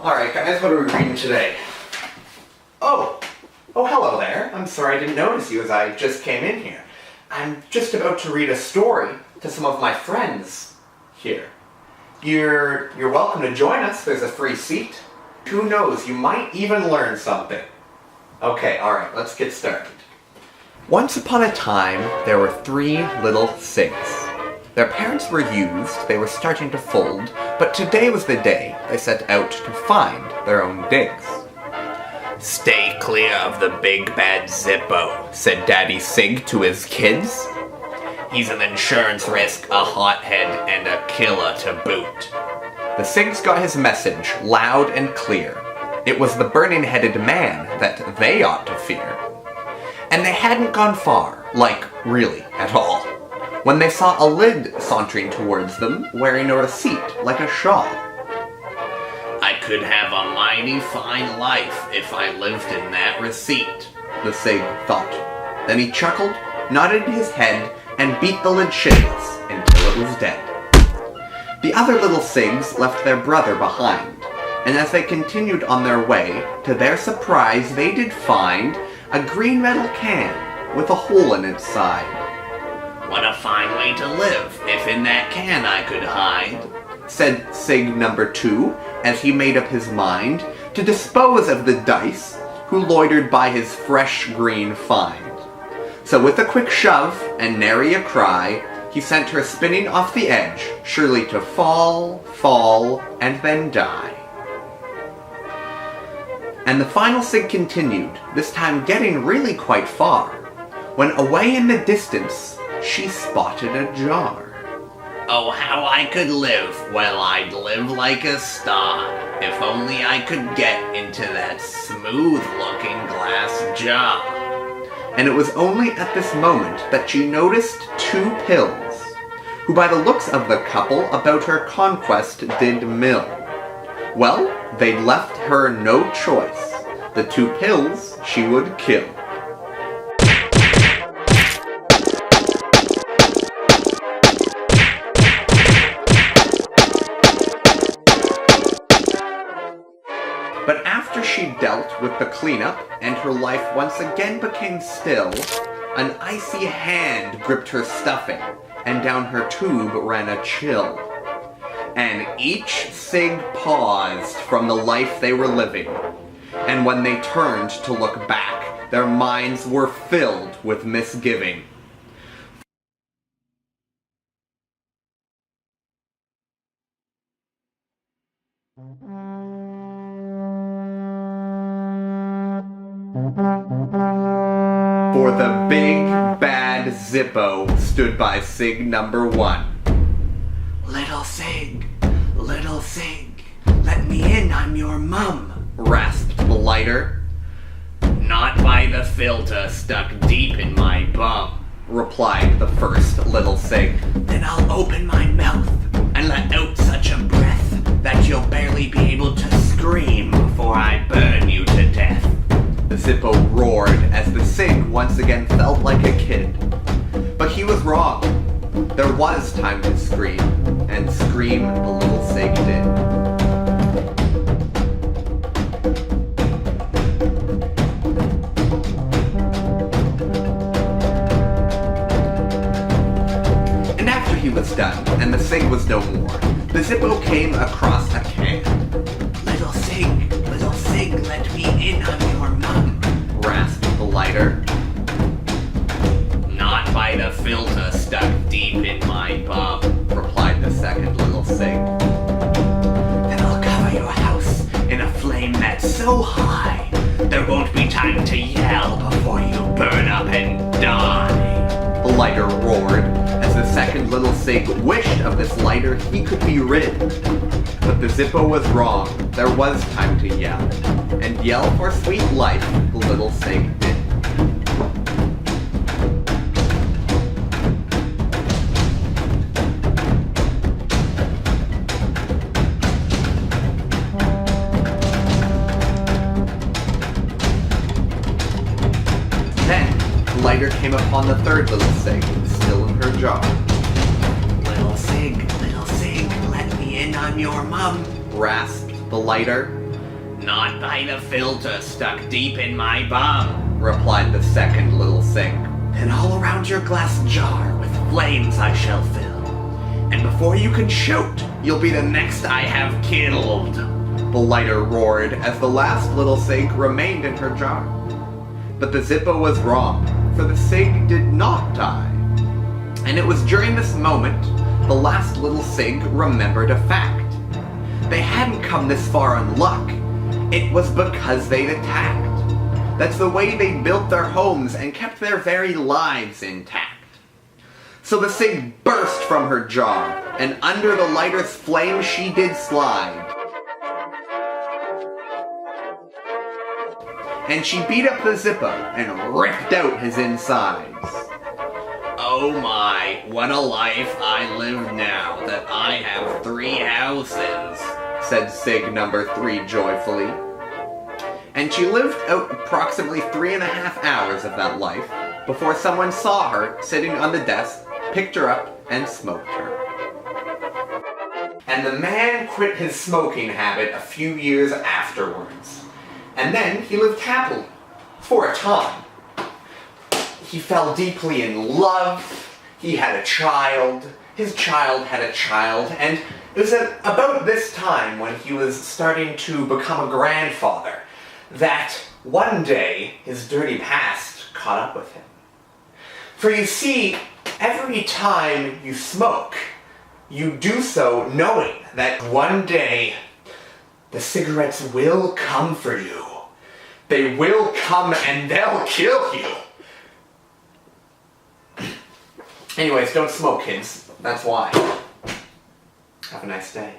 Alright guys, what are we reading today? Oh, hello there. I'm sorry I didn't notice you as I just came in here. I'm just about to read a story to some of my friends here. You're welcome to join us. There's a free seat. Who knows, you might even learn something. Okay, alright, let's get started. Once upon a time, there were 3 little Cigs. Their parents were used, they were starting to fold, but today was the day they set out to find their own digs. "Stay clear of the big bad Zippo," said Daddy Cig to his kids. "He's an insurance risk, a hothead, and a killer to boot." The Cigs got his message loud and clear. It was the burning-headed man that they ought to fear. And they hadn't gone far, like, really, at all, when they saw a lid sauntering towards them, wearing a receipt like a shawl. "I could have a mighty fine life if I lived in that receipt," the Cig thought. Then he chuckled, nodded his head, and beat the lid shitless until it was dead. The other little Cigs left their brother behind, and as they continued on their way, to their surprise they did find a green metal can with a hole in its side. "What a fine way to live, if in that can I could hide," said Cig number 2, as he made up his mind to dispose of the dice who loitered by his fresh green find. So with a quick shove and nary a cry, he sent her spinning off the edge, surely to fall, and then die. And the final Cig continued, this time getting really quite far, when away in the distance, she spotted a jar. "Oh, how I could live, well, I'd live like a star, if only I could get into that smooth-looking glass jar." And it was only at this moment that she noticed 2 pills, who by the looks of the couple about her conquest did mill. Well, they'd left her no choice. The 2 pills she would kill. But after she dealt with the cleanup, and her life once again became still, an icy hand gripped her stuffing, and down her tube ran a chill. And each Cig paused from the life they were living, and when they turned to look back, their minds were filled with misgiving. For the big bad Zippo stood by Cig number 1. Little Cig, let me in, I'm your mum," rasped the lighter. "Not by the filter stuck deep in my bum," replied the first little Cig. "Then I'll open my mouth and let out such a breath that you'll barely be able to scream before I burn you to death." The Zippo roared as the Cig once again felt like a kid. But he was wrong. There was time to scream, and scream the little Cig did. And after he was done, and the Cig was no more, the Zippo came across a can. Little Cig, let me in, I'm your mum," rasped the lighter. "Not by the filter stuck deep in my bum," replied the second little Cig. "Then I'll cover your house in a flame that's so high, there won't be time to yell before you burn up and die," the lighter roared, as the second little Cig wished of this lighter he could be rid. But the Zippo was wrong. There was time to yell, and yell for sweet life the little Cig did. Then, the lighter came upon the third little Cig, still in her jar. Little Cig, let me in, I'm your mum," rasped the lighter. Not by the filter stuck deep in my bum, replied the second little Cig. And all around your glass jar with flames I shall fill. And before you can shout, you'll be the next I have killed. The lighter roared as the last little Cig remained in her jar. But the Zippo was wrong, for the Cig did not die. And it was during this moment the last little Cig remembered a fact. They hadn't come this far on luck. It was because they'd attacked. That's the way they built their homes and kept their very lives intact. So the Cig burst from her jar, and under the lighter's flame she did slide. And she beat up the Zippo and ripped out his insides. Oh my, what a life I live now that I have 3 houses, said Cig number 3 joyfully. And she lived out approximately 3.5 hours of that life before someone saw her sitting on the desk, picked her up, and smoked her. And the man quit his smoking habit a few years afterwards. And then he lived happily, for a time. He fell deeply in love, he had a child, his child had a child, and it was at about this time when he was starting to become a grandfather that one day his dirty past caught up with him. For you see, every time you smoke, you do so knowing that one day the cigarettes will come for you. They will come and they'll kill you. Anyways, don't smoke, kids. That's why. Have a nice day.